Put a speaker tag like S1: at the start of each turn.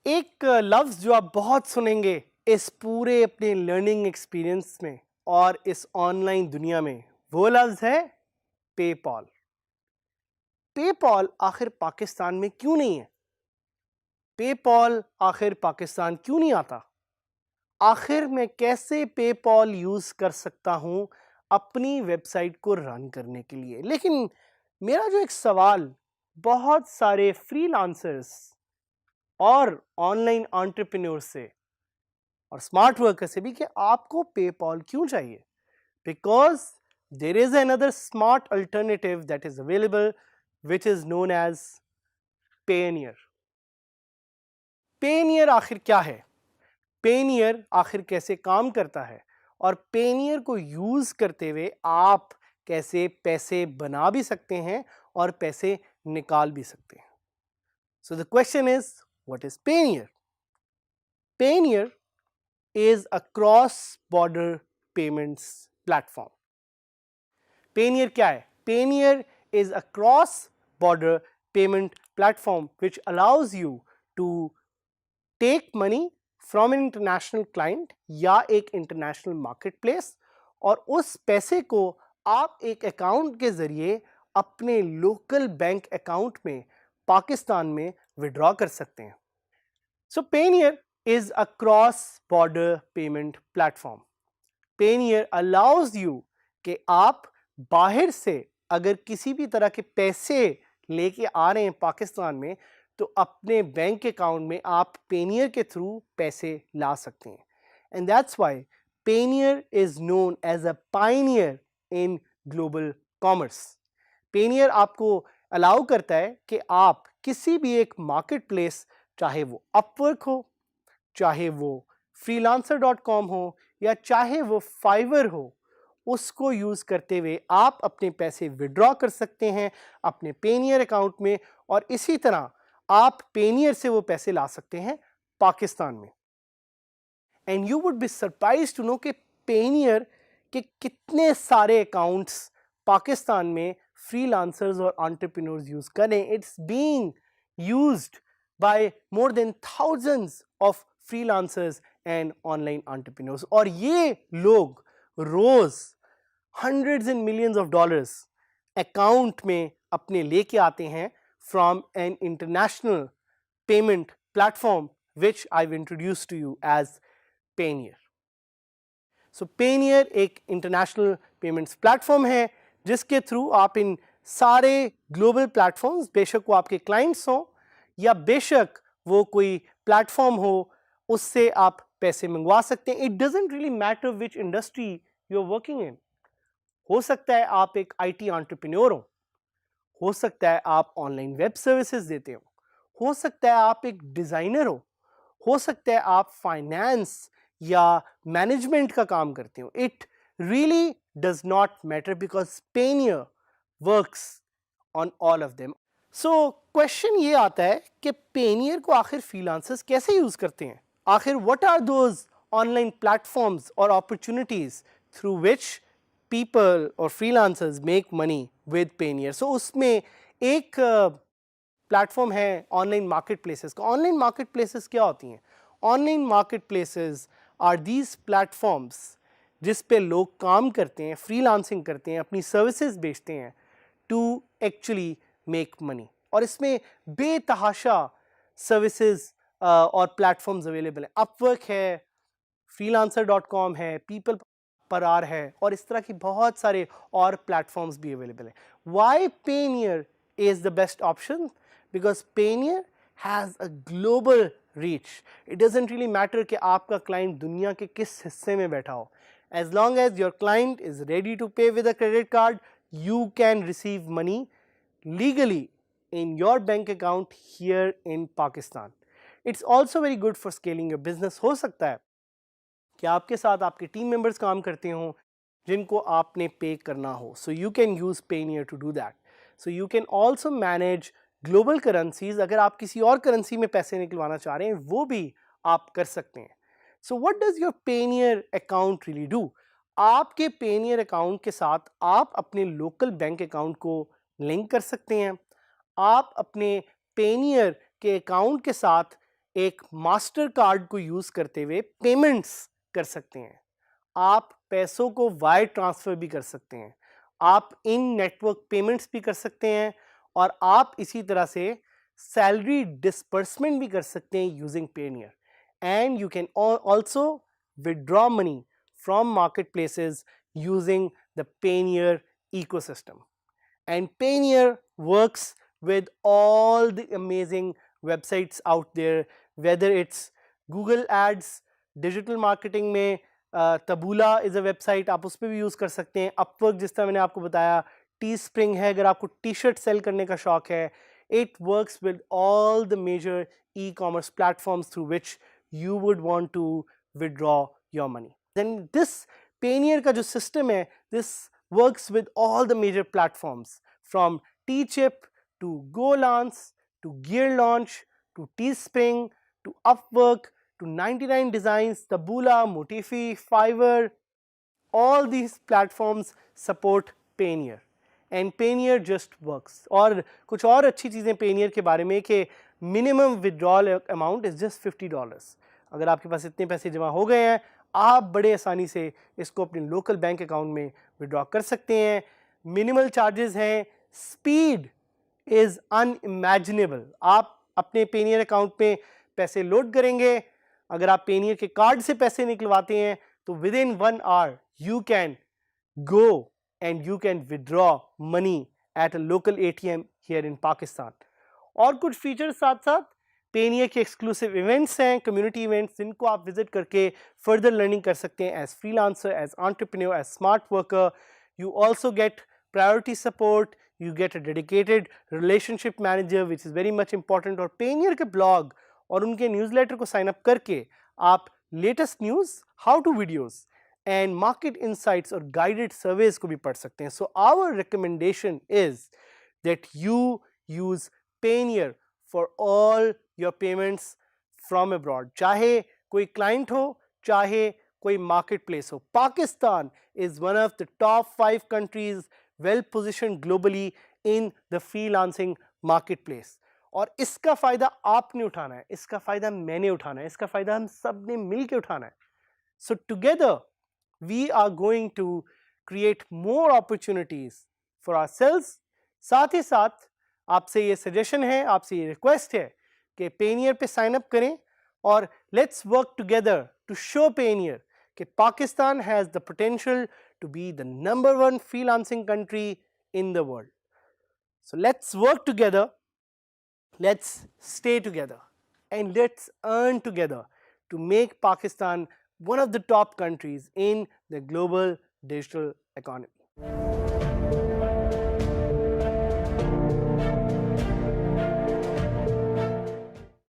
S1: एक लफ्ज़ जो आप बहुत सुनेंगे इस पूरे अपने लर्निंग एक्सपीरियंस में और इस ऑनलाइन दुनिया में, वो लफ्ज़ है पेपॉल। पेपॉल आखिर पाकिस्तान में क्यों नहीं है? पेपॉल आखिर पाकिस्तान क्यों नहीं आता? आखिर मैं कैसे पेपॉल यूज़ कर सकता हूँ अपनी वेबसाइट को रन करने के लिए? लेकिन मेरा जो एक सवाल बहुत सारे फ्रीलांसर्स और ऑनलाइन एंटरप्रेन्योर से और स्मार्ट वर्कर से भी कि आपको पेपॉल क्यों चाहिए? Because there is another smart alternative that is available which is known as Payoneer. Payoneer आखिर क्या है? पेनियर आखिर कैसे काम करता है? और पेनियर को यूज करते हुए आप कैसे पैसे बना भी सकते हैं और पैसे निकाल भी सकते हैं? So the question is, what is Payeer? Payeer is a cross-border payments platform. Payoneer क्या है? Payoneer is a cross-border payment platform which allows you to take money from an international client या एक international marketplace और उस पैसे को आप एक अकाउंट के जरिए अपने लोकल बैंक अकाउंट में पाकिस्तान में विड्रॉ कर सकते हैं। So Payoneer is a cross-border payment platform. Payoneer allows you कि आप बाहर से अगर किसी भी तरह के पैसे लेके आ रहे हैं पाकिस्तान में तो अपने बैंक अकाउंट में आप Payoneer के थ्रू पैसे ला सकते हैं। And that's why Payoneer is known as a pioneer in global commerce. Payoneer आपको अलाउ करता है कि आप किसी भी एक मार्केट प्लेस, चाहे वो अपवर्क हो, चाहे वो freelancer.com हो या चाहे वो फाइवर हो, उसको यूज करते हुए आप अपने पैसे विड्रॉ कर सकते हैं अपने पेनियर अकाउंट में और इसी तरह आप पेनियर से वो पैसे ला सकते हैं पाकिस्तान में। And you would be surprise to know कि पेनियर के कितने सारे अकाउंट्स पाकिस्तान में फ्रीलांसर्स और एंटरप्रेन्योर्स यूज करें। It's being used by more than thousands of freelancers and online entrepreneurs और ये लोग रोज hundreds and millions of dollars account में अपने लेके आते हैं from an international payment platform which I've introduced to you as Payoneer. So Payoneer एक international payments platform है जिसके थ्रू आप इन सारे ग्लोबल प्लेटफॉर्म्स, बेशक वो आपके क्लाइंट्स हों या बेशक वो कोई प्लेटफॉर्म हो, उससे आप पैसे मंगवा सकते हैं। It doesn't really matter which industry you are working in. हो सकता है आप एक आईटी एंटरप्रेन्योर हो सकता है आप ऑनलाइन वेब सर्विसेज देते हो सकता है आप एक डिजाइनर हो सकता है आप फाइनेंस या मैनेजमेंट का काम करते हो। It really does not matter because Payoneer works on all of them. So question ये आता है कि Payoneer को आखिर फ्रीलांसर्स कैसे यूज करते हैं? आखिर what are those online platforms और अपॉर्चुनिटीज थ्रू विच पीपल और freelancers make money with Payoneer? So उसमें एक प्लेटफॉर्म है ऑनलाइन मार्केट प्लेसेस का। ऑनलाइन मार्केट प्लेसेस क्या होती हैं? Online marketplaces are these platforms जिस पे लोग काम करते हैं, फ्रीलांसिंग करते हैं, अपनी सर्विसेज बेचते हैं टू एक्चुअली मेक मनी। और इसमें बेतहाशा सर्विसेज और प्लेटफॉर्म्स अवेलेबल हैं। अपवर्क है, freelancer.com है, पीपल पर आर है और इस तरह की बहुत सारे और प्लेटफॉर्म्स भी अवेलेबल हैं। Why Payoneer is the best option? Because Payoneer has a global reach. It doesn't really matter कि आपका क्लाइंट दुनिया के किस हिस्से में बैठा हो। As long as your client is ready to pay with a credit card, you can receive money legally in your bank account here in Pakistan. It's also very good for scaling your business. हो सकता है कि आपके साथ आपके team members काम करते हों जिनको आपने पे करना हो. So you can use Payoneer to do that. So you can also manage global currencies. अगर आप किसी और करेंसी में पैसे निकलवाना चाह रहे हैं वो भी आप कर सकते हैं. So what does your Payoneer account really do? आपके Payoneer अकाउंट के साथ आप अपने लोकल बैंक अकाउंट को लिंक कर सकते हैं. आप अपने Payoneer के अकाउंट के साथ एक मास्टर कार्ड को यूज करते हुए पेमेंट्स कर सकते हैं. आप पैसों को वायर ट्रांसफर भी कर सकते हैं. आप इन नेटवर्क पेमेंट्स भी कर सकते हैं और आप इसी तरह से सैलरी डिस्पर्समेंट भी कर सकते हैं using Payoneer. And you can also withdraw money from marketplaces using the Payoneer ecosystem. And Payoneer works with all the amazing websites out there, whether it's Google Ads, digital marketing में Taboola is a website, आप उस पर भी use कर सकते हैं. Upwork जिस तरह मैंने आपको बताया, Teespring है अगर आपको टी शर्ट सेल करने का शौक है. It works with all the major e-commerce platforms through which you would want to withdraw your money. Then this Payoneer का जो system है, this works with all the major platforms from Teachip to GoLance to GearLaunch to Teespring to Upwork to 99 Designs, Taboola, Motifi, Fiverr. All these platforms support Payoneer and Payoneer just works. और कुछ और अच्छी चीज़ें Payoneer के बारे में कि minimum withdrawal amount is just $50. अगर आपके पास इतने पैसे जमा हो गए हैं आप बड़े आसानी से इसको अपने लोकल बैंक अकाउंट में विड्रॉ कर सकते हैं. मिनिमल चार्जेस हैं. Speed is unimaginable. आप अपने Payoneer अकाउंट में पैसे लोड करेंगे. अगर आप Payoneer के कार्ड से पैसे निकलवाते हैं तो within 1 hour you can go and you can withdraw money at a local ATM here in Pakistan. और कुछ फीचर्स साथ साथ Payoneer के एक्सक्लूसिव इवेंट्स हैं, कम्युनिटी इवेंट्स, जिनको आप विजिट करके फर्दर लर्निंग कर सकते हैं as freelancer, as entrepreneur, as smart worker. You also get priority support, you get a dedicated relationship manager which is very much important. और Payoneer के blog और उनके न्यूज़लेटर को साइन अप करके आप latest news, how to videos and market insights और guided surveys को भी पढ़ सकते हैं. So our recommendation is that you use Payoneer for all your payments from abroad. चाहे कोई client हो, चाहे कोई marketplace हो. Pakistan is one of the top 5 countries well positioned globally in the freelancing marketplace. और इसका फ़ायदा आपने उठाना है, इसका फ़ायदा मैंने उठाना है, इसका फ़ायदा हम सब ने मिल के उठाना है. So together we are going to create more opportunities for ourselves. साथ ही साथ आपसे ये सजेशन है, आपसे ये रिक्वेस्ट है कि Payoneer पे साइन अप करें और let's work together to show Payoneer कि Pakistan has the potential to be the number 1 freelancing country in the world. So let's work together, let's stay together and let's earn together to make Pakistan one of the top countries in the global digital economy.